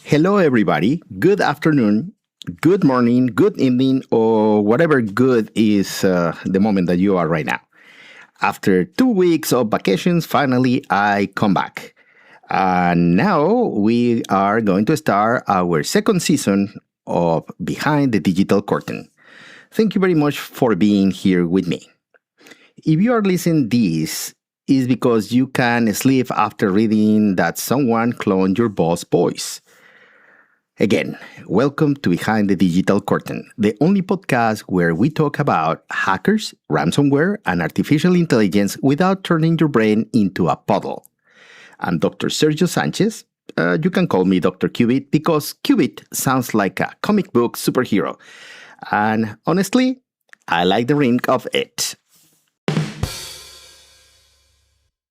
Hello, everybody. Good afternoon, good morning, good evening, or whatever good is the moment that you are right now. After 2 weeks of vacations, finally, I come back. And now we are going to start our second season of Behind the Digital Curtain. Thank you very much for being here with me. If you are listening this, is because you can sleep after reading that someone cloned your boss voice. Again, welcome to Behind the Digital Curtain, the only podcast where we talk about hackers, ransomware, and artificial intelligence without turning your brain into a puddle. I'm Dr. Sergio Sanchez. You can call me Dr. Qubit because Qubit sounds like a comic book superhero. And honestly, I like the ring of it.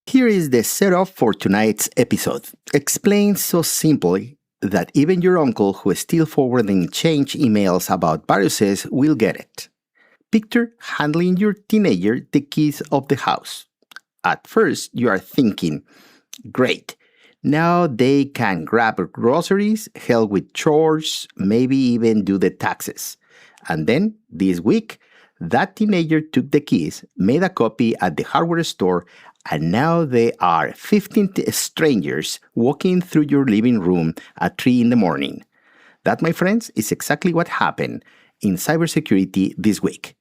Here is the setup for tonight's episode. Explained so simply that even your uncle who is still forwarding change emails about viruses will get it. Picture handling your teenager the keys of the house. At first, you are thinking, great, now they can grab groceries, help with chores, maybe even do the taxes. And then, this week, that teenager took the keys, made a copy at the hardware store, and now there are 15 strangers walking through your living room at 3 in the morning. That, my friends, is exactly what happened in cybersecurity this week.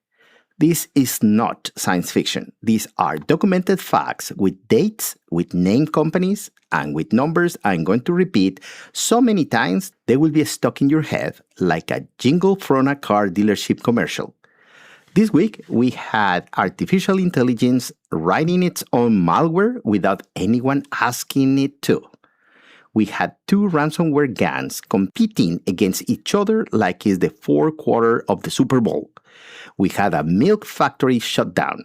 This is not science fiction. These are documented facts with dates, with named companies, and with numbers I'm going to repeat so many times they will be stuck in your head like a jingle from a car dealership commercial. This week, we had artificial intelligence writing its own malware without anyone asking it to. We had two ransomware gangs competing against each other like it's the fourth quarter of the Super Bowl. We had a milk factory shut down.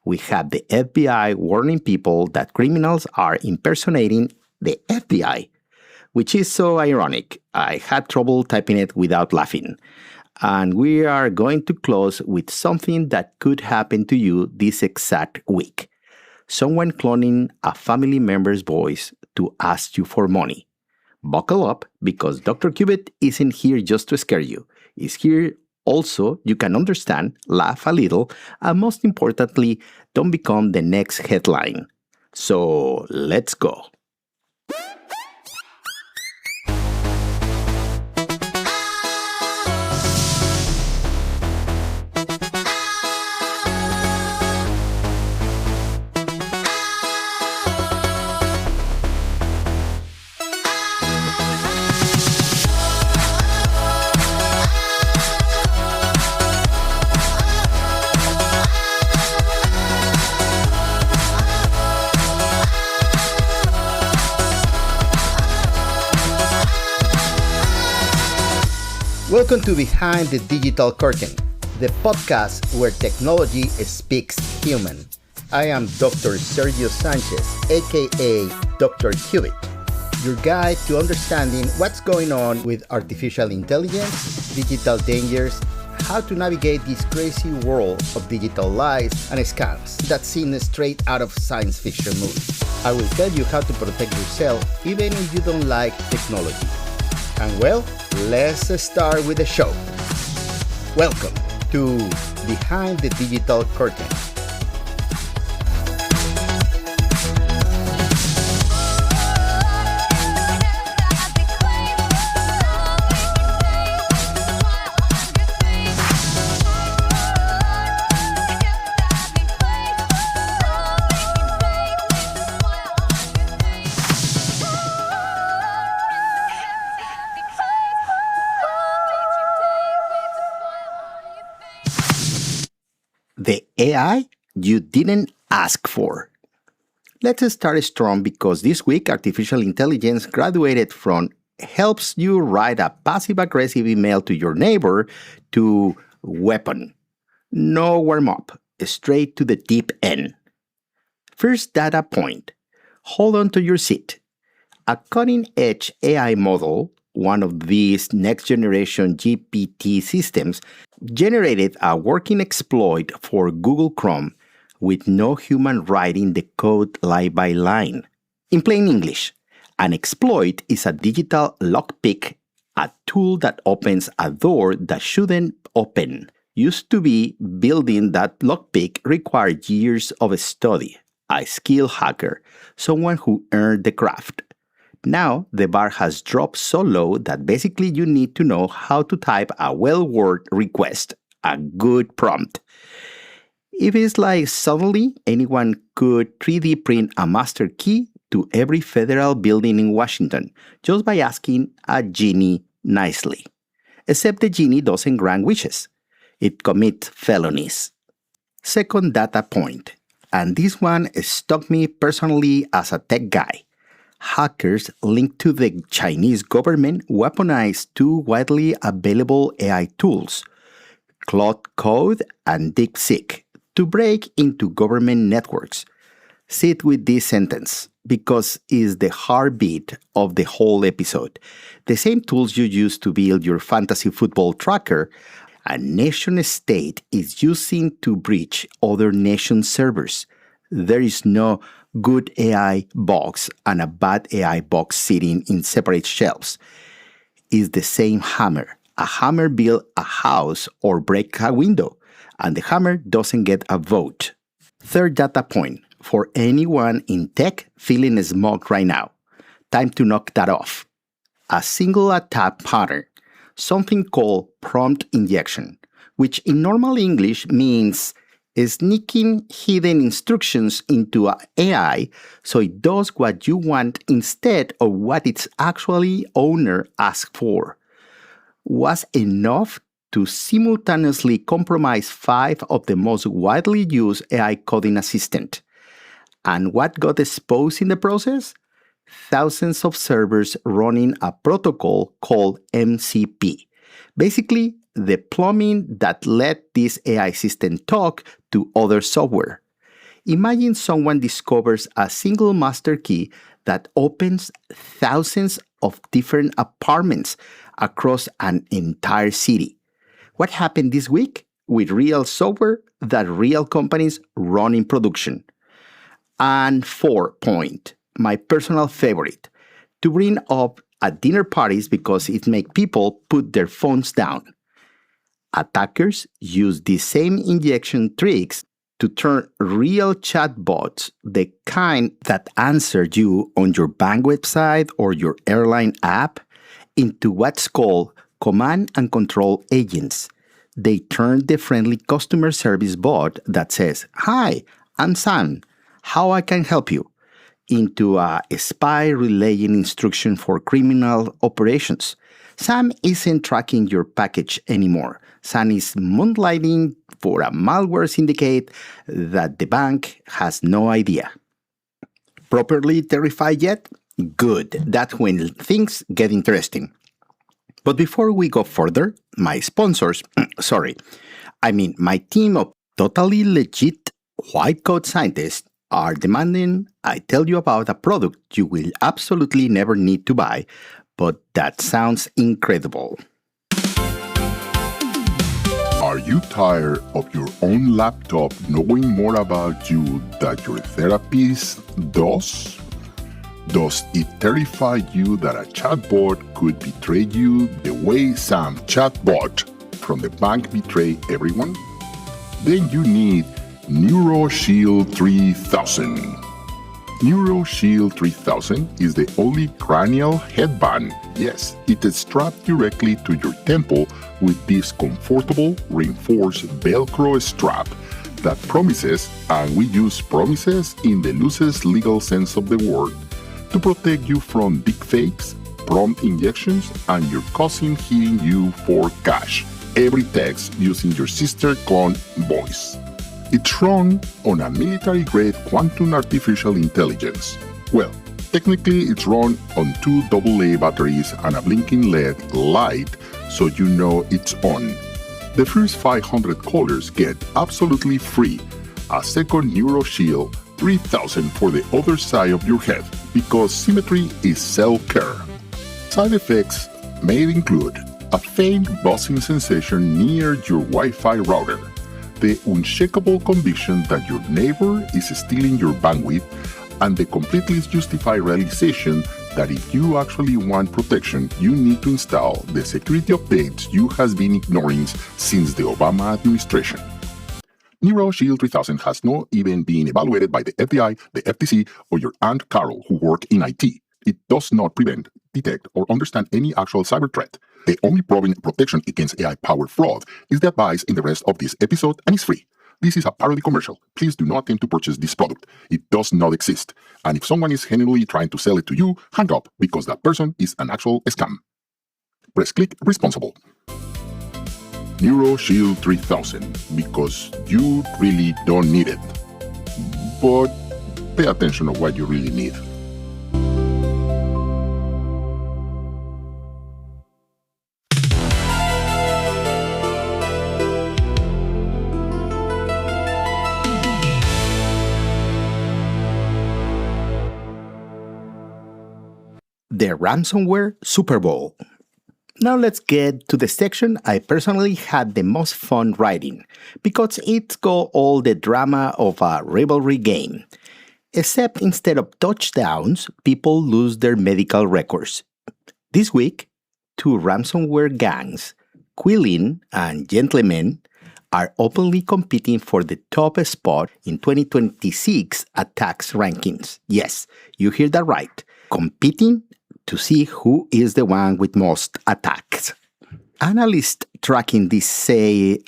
We had the FBI warning people that criminals are impersonating the FBI, which is so ironic. I had trouble typing it without laughing. And we are going to close with something that could happen to you this exact week. Someone cloning a family member's voice to ask you for money. Buckle up because Dr. Qubit isn't here just to scare you. He's here also you can understand, laugh a little, and most importantly, don't become the next headline. So let's go. Welcome to Behind the Digital Curtain, the podcast where technology speaks human. I am Dr. Sergio Sanchez, aka Dr. Qubit, your guide to understanding what's going on with artificial intelligence, digital dangers, how to navigate this crazy world of digital lies and scams that seem straight out of science fiction movies. I will tell you how to protect yourself even if you don't like technology. And well, let's start with the show. Welcome to Behind the Digital Curtain. The AI you didn't ask for. Let's start strong because this week artificial intelligence graduated from helps you write a passive-aggressive email to your neighbor to weapon. No warm-up, straight to the deep end. First data point. Hold on to your seat. A cutting-edge AI model, one of these next-generation GPT systems, generated a working exploit for Google Chrome with no human writing the code line by line. In plain English, An exploit is a digital lockpick, a tool that opens a door that shouldn't open. Used to be building that lockpick required years of study, a skilled hacker, someone who earned the craft. Now, the bar has dropped so low that basically you need to know how to type a well-worded request, a good prompt. If it's like suddenly anyone could 3D print a master key to every federal building in Washington just by asking a genie nicely. Except the genie doesn't grant wishes. It commits felonies. Second data point, and this one struck me personally as a tech guy. Hackers linked to the Chinese government weaponized two widely available AI tools, Claude Code and DeepSeek, to break into government networks. Sit with this sentence because it's the heartbeat of the whole episode. The same tools you use to build your fantasy football tracker, a nation-state is using to breach other nation servers. There is no good AI box and a bad AI box sitting in separate shelves. It's the same hammer. A hammer builds a house or breaks a window, and the hammer doesn't get a vote. Third data point, for anyone in tech feeling smug right now, time to knock that off. A single attack pattern, something called prompt injection, which in normal English means sneaking hidden instructions into AI so it does what you want instead of what its actually owner asked for, was enough to simultaneously compromise 5 of the most widely used AI coding assistants. And what got exposed in the process? Thousands of servers running a protocol called MCP. Basically, the plumbing that let this AI system talk to other software. Imagine someone discovers a single master key that opens thousands of different apartments across an entire city. What happened this week with real software that real companies run in production? And 4 point, my personal favorite, to bring up at dinner parties because it makes people put their phones down. Attackers use the same injection tricks to turn real chatbots, the kind that answer you on your bank website or your airline app, into what's called command and control agents. They turn the friendly customer service bot that says, "Hi, I'm Sam. How I can help you?" into a spy relaying instruction for criminal operations. Sam isn't tracking your package anymore. Sam is moonlighting for a malware syndicate that the bank has no idea. Properly terrified yet? Good. That's when things get interesting. But before we go further, my sponsors, my team of totally legit white coat scientists are demanding I tell you about a product you will absolutely never need to buy, but that sounds incredible. Are you tired of your own laptop knowing more about you than your therapist does? Does it terrify you that a chatbot could betray you the way Sam chatbot from the bank betrayed everyone? Then you need NeuroShield 3000. NeuroShield 3000 is the only cranial headband. Yes, it is strapped directly to your temple with this comfortable, reinforced Velcro strap that promises, and we use promises in the loosest legal sense of the word, to protect you from deepfakes, prompt injections, and your cousin hitting you for cash every text using your sister clone voice. It's run on a military-grade quantum artificial intelligence. Well, technically it's run on 2 AA batteries and a blinking LED light so you know it's on. The first 500 callers get absolutely free a second NeuroShield 3000 for the other side of your head, because symmetry is self-care. Side effects may include a faint buzzing sensation near your Wi-Fi router, the unshakable conviction that your neighbor is stealing your bandwidth, and the completely justified realization that if you actually want protection, you need to install the security updates you has been ignoring since the Obama administration. NeuroShield 3000 has not even been evaluated by the FBI, the FTC, or your Aunt Carol who work in IT. It does not prevent, detect, or understand any actual cyber threat. The only proven protection against AI-powered fraud is the advice in the rest of this episode, and it's free. This is a parody commercial. Please do not attempt to purchase this product. It does not exist. And if someone is genuinely trying to sell it to you, hang up because that person is an actual scam. Press click responsible. NeuroShield 3000, because you really don't need it. But pay attention to what you really need. The Ransomware SuperBowl. Now let's get to the section I personally had the most fun writing, because it's got all the drama of a rivalry game. Except instead of touchdowns, people lose their medical records. This week, two ransomware gangs, Quillin and Gentleman, are openly competing for the top spot in 2026 attacks rankings. Yes, you heard that right. Competing to see who is the one with most attacks. Analysts tracking this say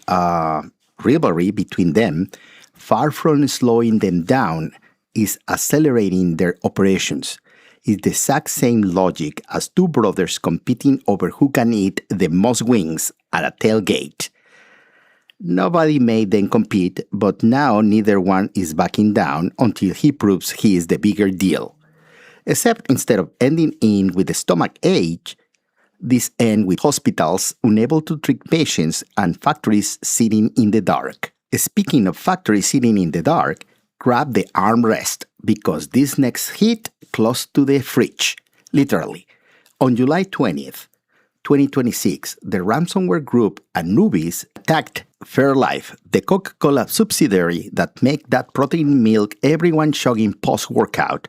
rivalry between them, far from slowing them down, is accelerating their operations. It's the exact same logic as two brothers competing over who can eat the most wings at a tailgate. Nobody made them compete, but now neither one is backing down until he proves he is the bigger deal. Except instead of ending in with a stomach ache, this ends with hospitals unable to treat patients and factories sitting in the dark. Speaking of factories sitting in the dark, grab the armrest because this next hit close to the fridge. Literally. On July 20th, 2026, the ransomware group Anubis attacked Fairlife, the Coca-Cola subsidiary that make that protein milk everyone chugging post-workout,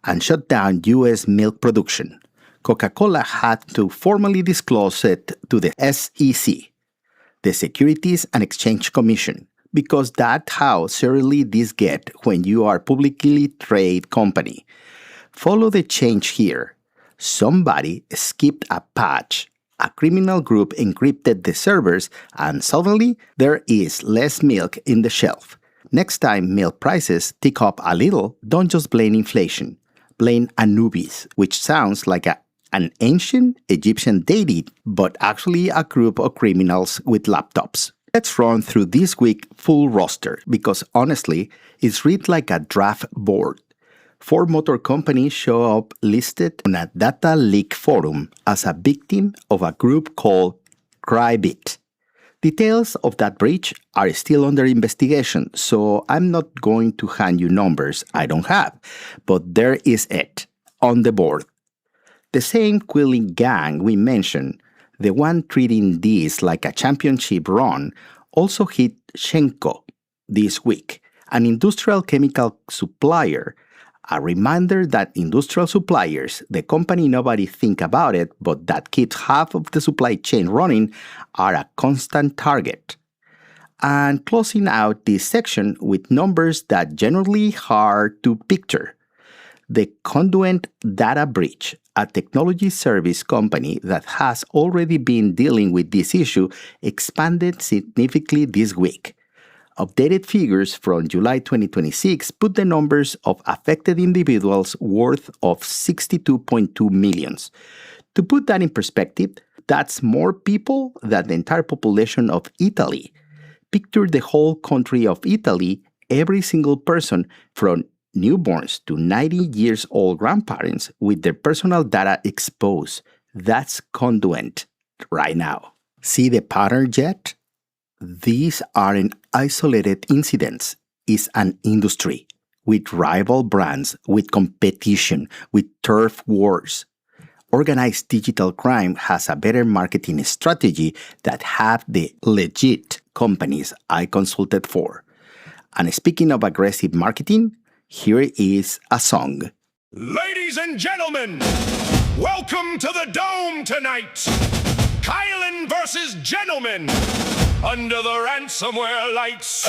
and shut down U.S. milk production. Coca-Cola had to formally disclose it to the SEC, the Securities and Exchange Commission, because that's how seriously this get when you are a publicly traded company. Follow the change here. Somebody skipped a patch. A criminal group encrypted the servers, and suddenly there is less milk in the shelf. Next time milk prices tick up a little, don't just blame inflation. Blame Anubis, which sounds like an ancient Egyptian deity, but actually a group of criminals with laptops. Let's run through this week's full roster, because honestly, it's read like a draft board. 4 motor companies show up listed on a data leak forum as a victim of a group called Qubit. Details of that breach are still under investigation, so I'm not going to hand you numbers I don't have, but there is it, on the board. The same Quilling gang we mentioned, the one treating this like a championship run, also hit Schenko this week, an industrial chemical supplier. A reminder that industrial suppliers, the company nobody think about it, but that keeps half of the supply chain running, are a constant target. And closing out this section with numbers that generally hard to picture. The Conduent data breach, a technology service company that has already been dealing with this issue, expanded significantly this week. Updated figures from July 2026 put the numbers of affected individuals worth of 62.2 million. To put that in perspective, that's more people than the entire population of Italy. Picture the whole country of Italy, every single person from newborns to 90 years old grandparents with their personal data exposed. That's Conduent right now. See the pattern yet? These aren't isolated incidents. It's an industry with rival brands, with competition, with turf wars. Organized digital crime has a better marketing strategy that have the legit companies I consulted for. And speaking of aggressive marketing, here is a song. Ladies and gentlemen, Welcome to the Dome tonight. Kylan versus Gentleman under the ransomware lights.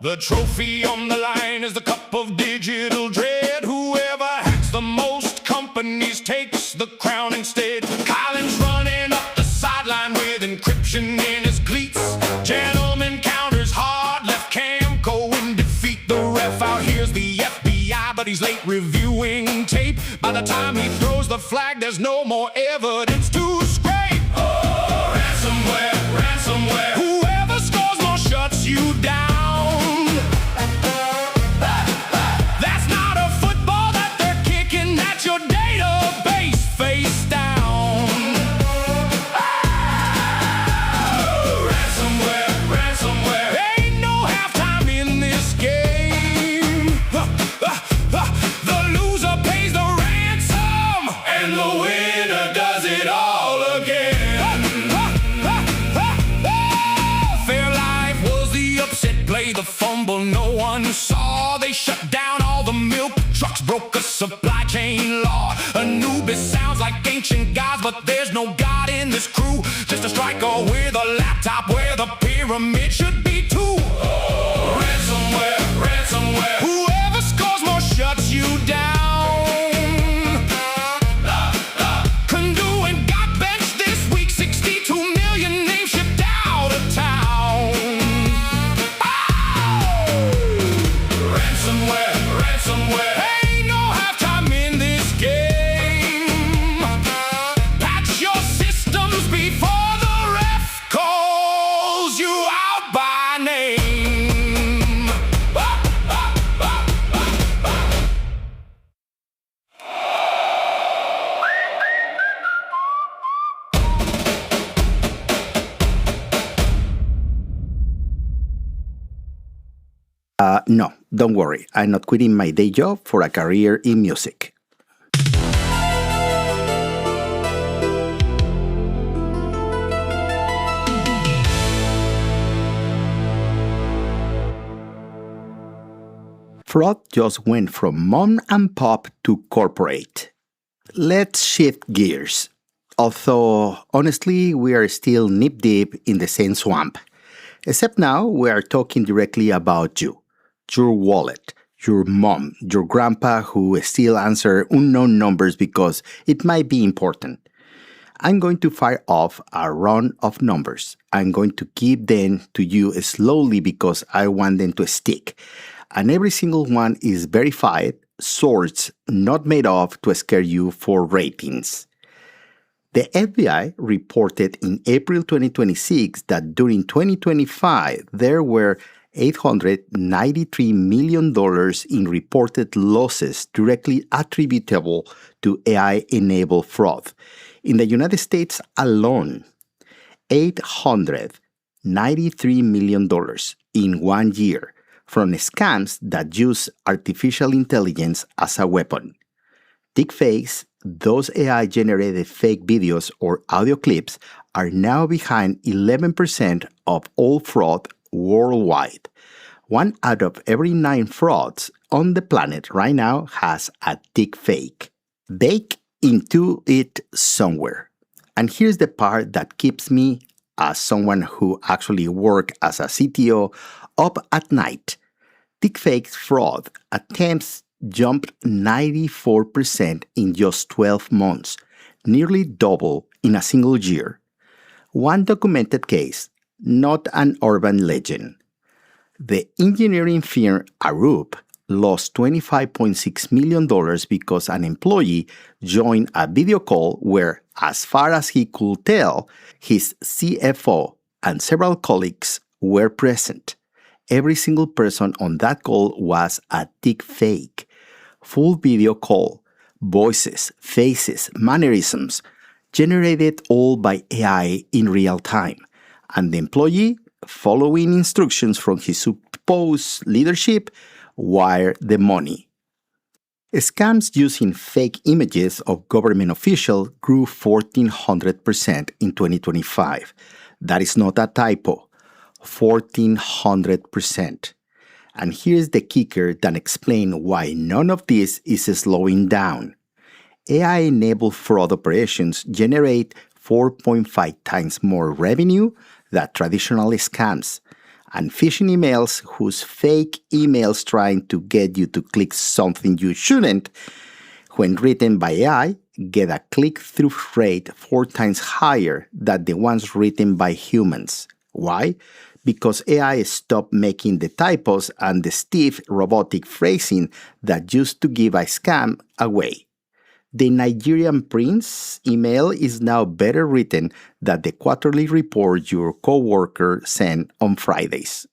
The trophy on the line is the cup of digital dread. Whoever hacks the most companies takes the crown instead. Kylan's running up the sideline with encryption in his cleats. Gentleman counters hard, left cam, go and defeat the ref. Out here's the FBI, but he's late reviewing tape. By the time he throws the flag, there's no more evidence to scrape. Oh, ransomware, ransomware. Whoever scores more shuts you down. That's not a football that they're kicking at your database face down. Oh, ransomware, ransomware. Ain't no halftime in this game. The loser pays the ransom, and the winner does it all again. Fairlife was the upset play, the fumble no one saw. They shut down all the milk trucks, broke a supply chain law. Anubis sounds like ancient gods, but there's no god in this crew. Just a striker with a laptop where the pyramid should be too. Oh, ransomware, ransomware. Whoever scores more shuts you down. Kundu and got benched this week. 62 million names shipped out of town. Ransomware, ransomware. Ain't no halftime in this game. Patch your systems before the ref calls you out by name. No, don't worry. I'm not quitting my day job for a career in music. Fraud just went from mom and pop to corporate. Let's shift gears. Although, honestly, we are still knee-deep in the same swamp. Except now we are talking directly about you. Your wallet, your mom, your grandpa who still answer unknown numbers because it might be important. I'm going to fire off a run of numbers. I'm going to give them to you slowly because I want them to stick. And every single one is verified, sourced, not made up to scare you for ratings. The FBI reported in April 2026 that during 2025, there were $893 million in reported losses directly attributable to AI-enabled fraud. In the United States alone, $893 million in 1 year from scams that use artificial intelligence as a weapon. Deepfakes, those AI-generated fake videos or audio clips, are now behind 11% of all fraud worldwide. 1 out of every 9 frauds on the planet right now has a deepfake baked into it somewhere. And here's the part that keeps me, as someone who actually works as a CTO, up at night. Deepfake fraud attempts jumped 94% in just 12 months, nearly double in a single year. One documented case, not an urban legend. The engineering firm Arup lost $25.6 million because an employee joined a video call where, as far as he could tell, his CFO and several colleagues were present. Every single person on that call was a deepfake. Full video call, voices, faces, mannerisms, generated all by AI in real time. And the employee, following instructions from his supposed leadership, wired the money. Scams using fake images of government officials grew 1,400% in 2025. That is not a typo. 1,400%. And here's the kicker that explains why none of this is slowing down. AI-enabled fraud operations generate 4.5 times more revenue than traditional scams, and phishing emails whose fake emails trying to get you to click something you shouldn't, when written by AI, get a click-through rate 4 times higher than the ones written by humans. Why? Because AI stopped making the typos and the stiff robotic phrasing that used to give a scam away. The Nigerian prince email is now better written than the quarterly report your coworker sent on Fridays.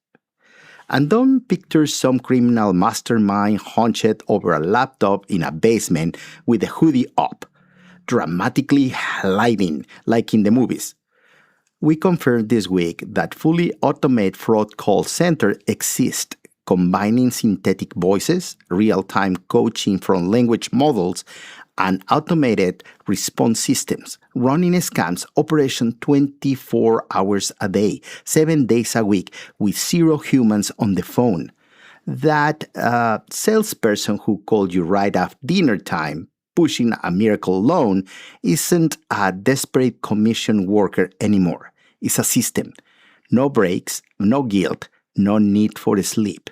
And don't picture some criminal mastermind hunched over a laptop in a basement with a hoodie up, dramatically lighting like in the movies. We confirmed this week that fully automated fraud call center exists, combining synthetic voices, real-time coaching from language models, and automated response systems, running scams operation 24 hours a day, 7 days a week, with 0 humans on the phone. That salesperson who called you right after dinner time, pushing a miracle loan, isn't a desperate commission worker anymore. It's a system. No breaks, no guilt, no need for sleep.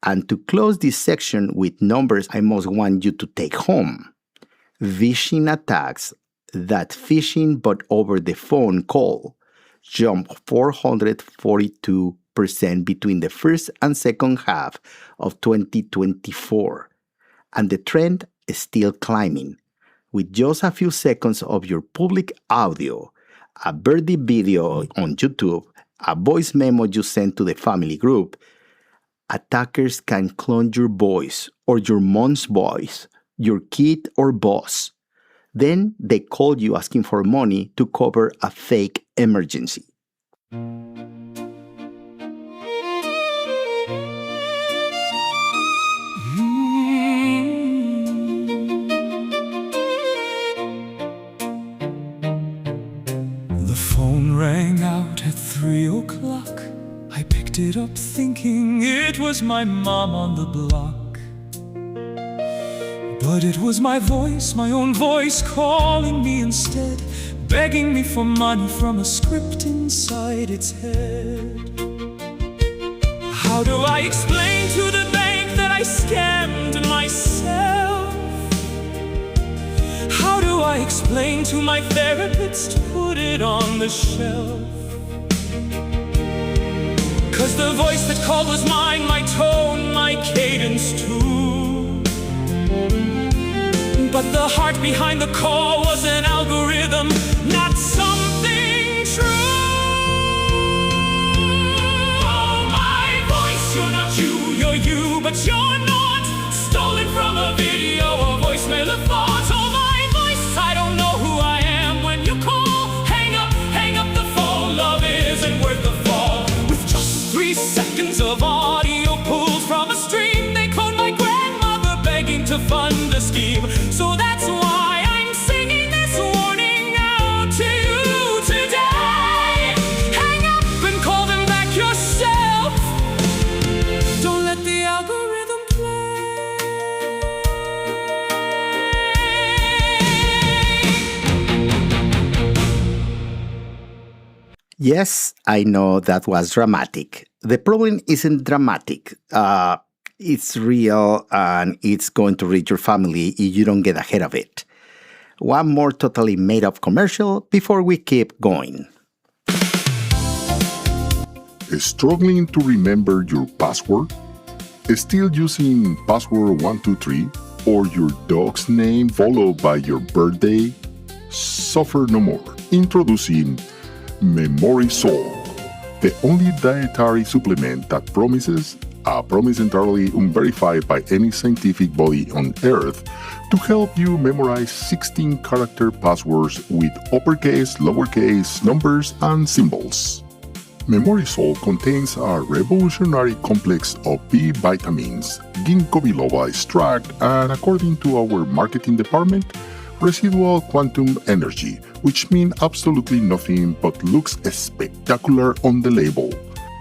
And to close this section with numbers I most want you to take home. Phishing attacks that phishing but over the phone call jumped 442% between the first and second half of 2024. And the trend is still climbing. With just a few seconds of your public audio, a birthday video on YouTube, a voice memo you sent to the family group, attackers can clone your voice or your mom's voice, your kid or boss. Then they call you asking for money to cover a fake emergency. The phone rang out at 3 o'clock. I picked it up thinking it was my mom on the block. But it was my voice, my own voice, calling me instead, begging me for money from a script inside its head. How do I explain to the bank that I scammed myself? How do I explain to my therapist to put it on the shelf? 'Cause the voice that called was mine, my tone, my cadence too. But the heart behind the call was an algorithm, not something true. Oh, my voice, you're not you, you're you, but you're not. Stolen from a video, a voicemail, a thought. Oh, my voice, I don't know who I am when you call. Hang up the phone, love isn't worth the fall. With just 3 seconds of audio pulled from a stream, they called my grandmother begging to fund a scheme. So that's why I'm singing this warning out to you today. Hang up and call them back yourself. Don't let the algorithm play. Yes, I know that was dramatic. The problem isn't dramatic. It's real and it's going to reach your family if you don't get ahead of it. One more totally made-up commercial before we keep going. Struggling to remember your password? Still using password 123 or your dog's name followed by your birthday? Suffer no more. Introducing Memory Soul, the only dietary supplement that promises a promise entirely unverified by any scientific body on Earth to help you memorize 16-character passwords with uppercase, lowercase, numbers, and symbols. Memory Soul contains a revolutionary complex of B vitamins, ginkgo biloba extract, and according to our marketing department, residual quantum energy, which means absolutely nothing but looks spectacular on the label.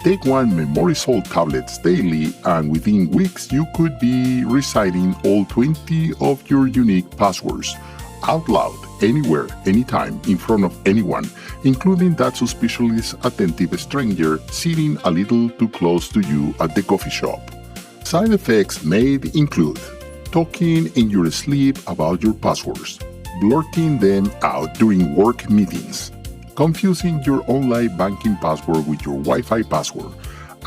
Take 1 Memory Soul tablets daily and within weeks you could be reciting all 20 of your unique passwords, out loud, anywhere, anytime, in front of anyone, including that suspiciously attentive stranger sitting a little too close to you at the coffee shop. Side effects may include talking in your sleep about your passwords, blurting them out during work meetings, confusing your online banking password with your Wi-Fi password,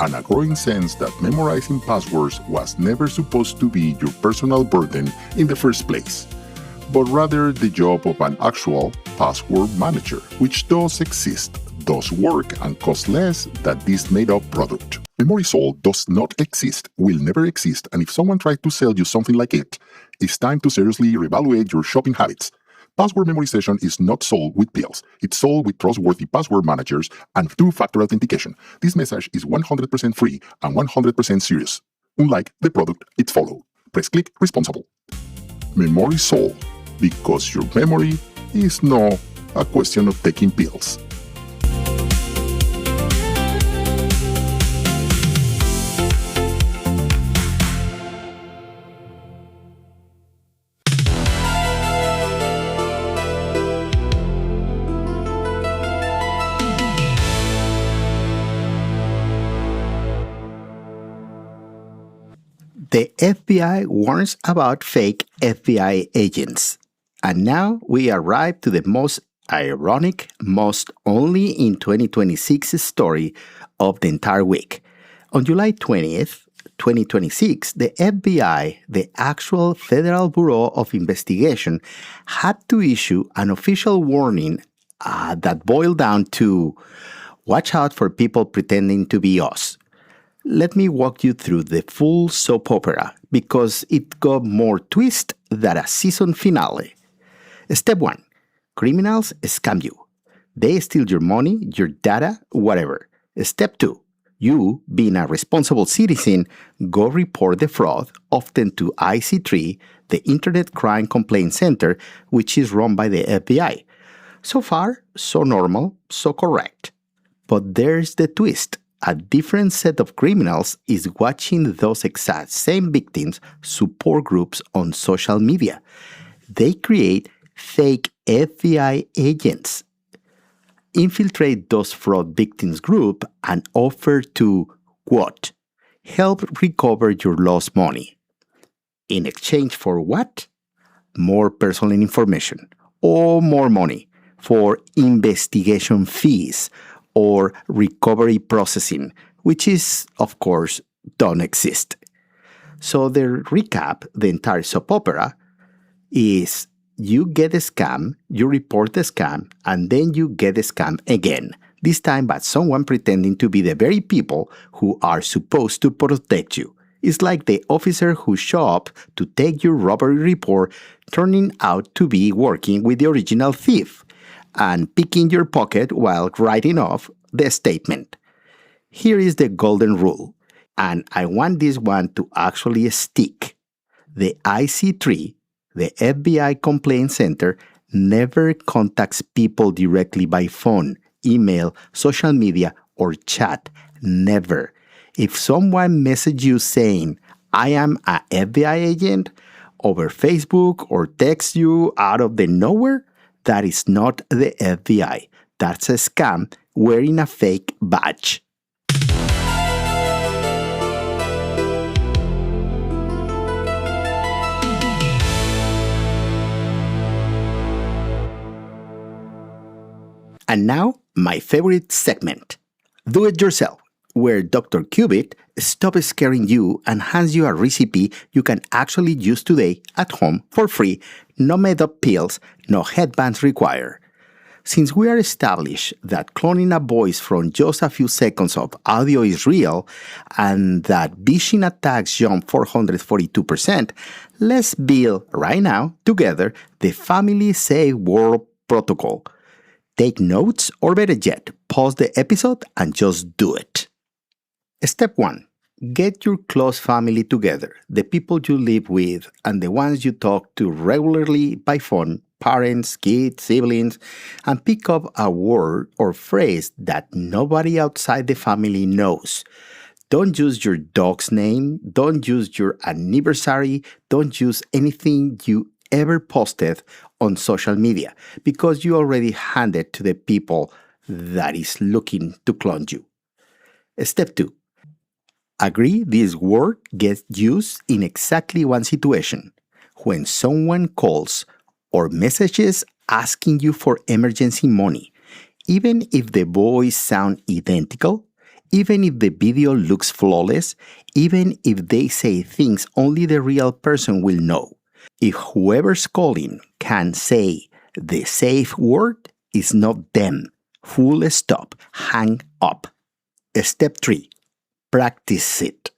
and a growing sense that memorizing passwords was never supposed to be your personal burden in the first place, but rather the job of an actual password manager, which does exist, does work, and costs less than this made-up product. Memory sold does not exist, will never exist, and if someone tries to sell you something like it, it's time to seriously reevaluate your shopping habits. Password memorization is not sold with pills. It's sold with trustworthy password managers and two-factor authentication. This message is 100% free and 100% serious. Unlike the product it follows. Press click responsible. Memory sold, because your memory is not a question of taking pills. The FBI warns about fake FBI agents. And now we arrive to the most ironic, most only in 2026 story of the entire week. On July 20th, 2026, the FBI, the actual Federal Bureau of Investigation, had to issue an official warning that boiled down to watch out for people pretending to be us. Let me walk you through the full soap opera because it got more twist than a season finale. Step 1. Criminals scam you. They steal your money, your data, whatever. Step 2. You, being a responsible citizen, go report the fraud, often to IC3, the Internet Crime Complaint Center, which is run by the FBI. So far, so normal, so correct. But there's the twist. A different set of criminals is watching those exact same victims' support groups on social media. They create fake FBI agents, infiltrate those fraud victims' group, and offer to, quote, help recover your lost money. In exchange for what? More personal information or more money for investigation fees or recovery processing, which is, of course, don't exist. So the recap, the entire soap opera, is you get a scam, you report the scam, and then you get a scam again, this time by someone pretending to be the very people who are supposed to protect you. It's like the officer who showed up to take your robbery report turning out to be working with the original thief and picking your pocket while writing off the statement. Here is the golden rule, and I want this one to actually stick. The IC3, the FBI Complaint Center, never contacts people directly by phone, email, social media, or chat. Never. If someone messages you saying, I am an FBI agent, over Facebook or texts you out of the nowhere, that is not the FBI. That's a scam wearing a fake badge. And now, my favorite segment, Do It Yourself, where Dr. Qubit stops scaring you and hands you a recipe you can actually use today at home for free, no made-up pills, no headbands required. Since we are established that cloning a voice from just a few seconds of audio is real and that phishing attacks jump 442%, let's build right now together the Family Safe World Protocol. Take notes, or better yet, pause the episode and just do it. Step 1. Get your close family together, the people you live with and the ones you talk to regularly by phone, parents, kids, siblings, and pick up a word or phrase that nobody outside the family knows. Don't use your dog's name, don't use your anniversary, don't use anything you ever posted on social media because you already hand it to the people that is looking to clone you. Step 2. Agree this word gets used in exactly one situation: when someone calls or messages asking you for emergency money, even if the voice sounds identical, even if the video looks flawless, even if they say things only the real person will know. If whoever's calling can say the safe word, it's not them. Full stop. Hang up. Step 3. Practice it.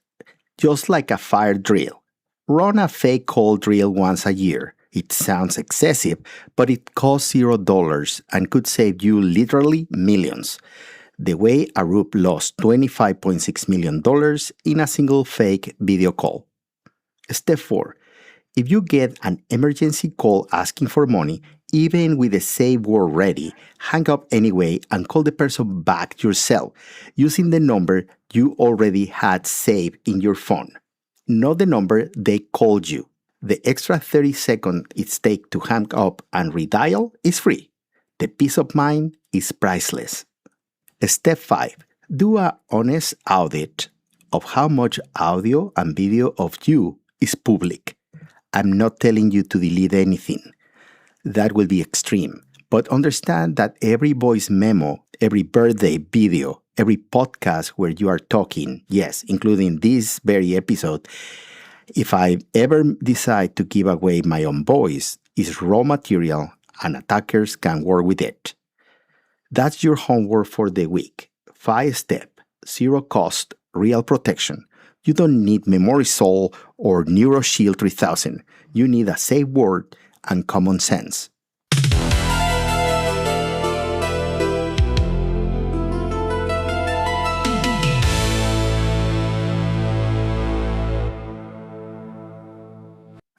Just like a fire drill. Run a fake call drill once a year. It sounds excessive, but it costs $0 and could save you literally millions. The way Arup lost $25.6 million in a single fake video call. Step 4. If you get an emergency call asking for money, even with the safe word ready, hang up anyway and call the person back yourself using the number you already had saved in your phone, not the number they called you. The extra 30 seconds it takes to hang up and redial is free. The peace of mind is priceless. Step 5. Do an honest audit of how much audio and video of you is public. I'm not telling you to delete anything. That will be extreme. But understand that every voice memo, every birthday video, every podcast where you are talking, yes, including this very episode, if I ever decide to give away my own voice, is raw material and attackers can work with it. That's your homework for the week. 5-step, zero cost, real protection. You don't need MemorySol or NeuroShield 3000. You need a safe word and common sense.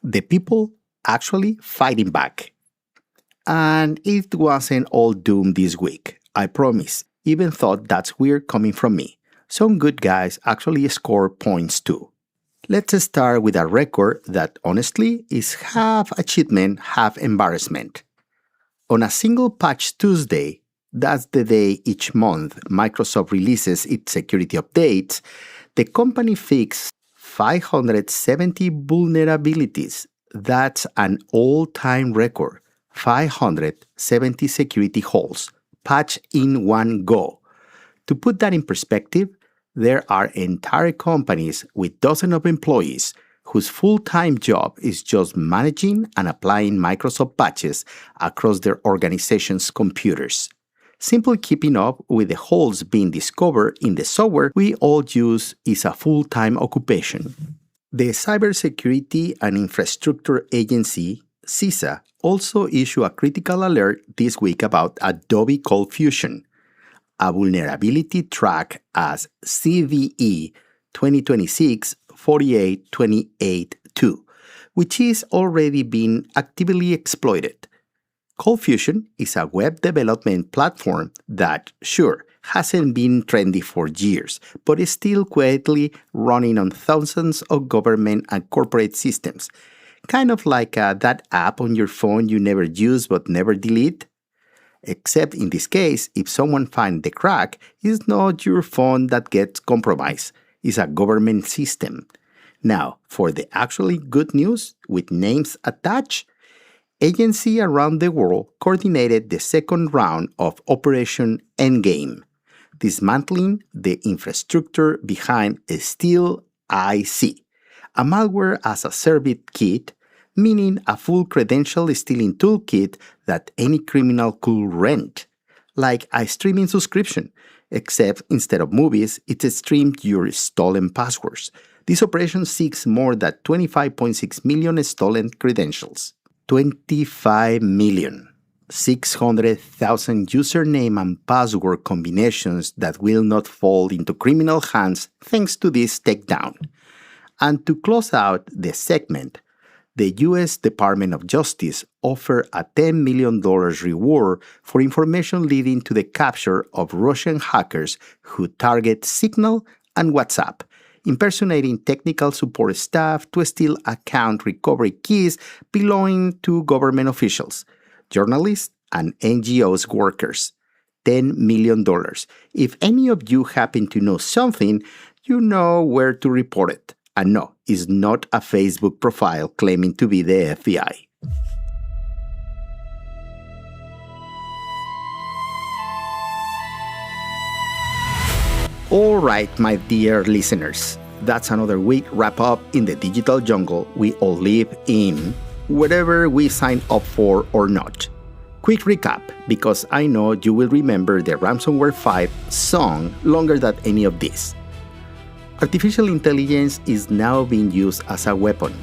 The people actually fighting back. And it wasn't all doom this week, I promise. Even thought that's weird coming from me. Some good guys actually score points too. Let's start with a record that honestly is half achievement, half embarrassment. On a single patch Tuesday, that's the day each month Microsoft releases its security updates, the company fixed 570 vulnerabilities. That's an all-time record. 570 security holes, patched in one go. To put that in perspective, there are entire companies with dozens of employees whose full-time job is just managing and applying Microsoft patches across their organization's computers. Simply keeping up with the holes being discovered in the software we all use is a full-time occupation. The Cybersecurity and Infrastructure Agency, CISA, also issued a critical alert this week about Adobe ColdFusion, a vulnerability tracked as CVE 2026-4828-2, which is already being actively exploited. ColdFusion is a web development platform that, sure, hasn't been trendy for years, but is still quietly running on thousands of government and corporate systems. Kind of like that app on your phone you never use but never delete. Except in this case, if someone finds the crack, it's not your phone that gets compromised. It's a government system. Now, for the actually good news with names attached, agencies around the world coordinated the second round of Operation Endgame, dismantling the infrastructure behind Steal IC, a malware as a service kit, meaning a full credential stealing toolkit that any criminal could rent, like a streaming subscription, except instead of movies, it streams your stolen passwords. This operation seeks more than 25.6 million stolen credentials. 25,600,000 username and password combinations that will not fall into criminal hands thanks to this takedown. And to close out the segment, the U.S. Department of Justice offered a $10 million reward for information leading to the capture of Russian hackers who target Signal and WhatsApp impersonating technical support staff to steal account recovery keys belonging to government officials, journalists, and NGOs workers. $10 million. If any of you happen to know something, you know where to report it. And no, it's not a Facebook profile claiming to be the FBI. All right, my dear listeners, that's another week wrap up in the digital jungle we all live in, whatever we sign up for or not. Quick recap, because I know you will remember the Ransomware 5 song longer than any of this. Artificial intelligence is now being used as a weapon,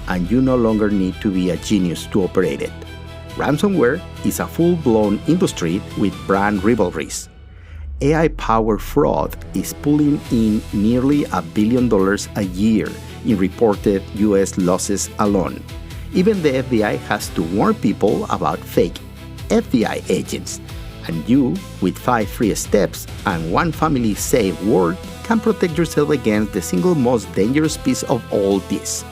and you no longer need to be a genius to operate it. Ransomware is a full-blown industry with brand rivalries. AI-powered fraud is pulling in nearly $1 billion a year in reported US losses alone. Even the FBI has to warn people about fake FBI agents, and you, with 5 free steps and 1 family-safe word, can protect yourself against the single most dangerous piece of all this: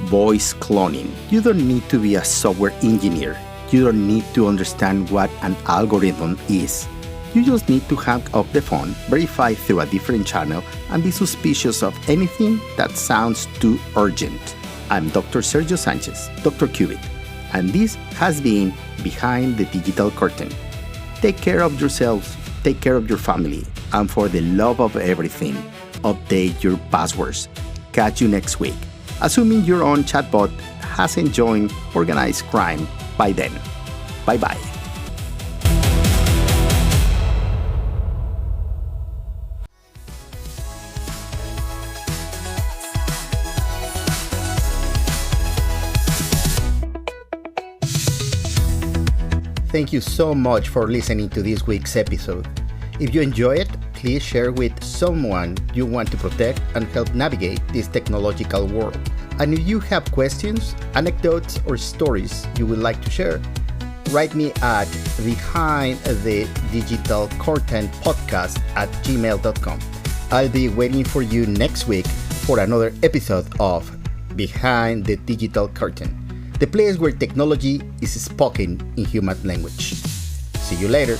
voice cloning. You don't need to be a software engineer. You don't need to understand what an algorithm is. You just need to hang up the phone, verify through a different channel, and be suspicious of anything that sounds too urgent. I'm Dr. Sergio Sanchez, Dr. Qubit, and this has been Behind the Digital Curtain. Take care of yourselves, take care of your family, and for the love of everything, update your passwords. Catch you next week, assuming your own chatbot hasn't joined organized crime by then. Bye-bye. Thank you so much for listening to this week's episode. If you enjoy it, please share with someone you want to protect and help navigate this technological world. And if you have questions, anecdotes, or stories you would like to share, write me at behindthedigitalcurtainpodcast@gmail.com. I'll be waiting for you next week for another episode of Behind the Digital Curtain, the place where technology is spoken in human language. See you later.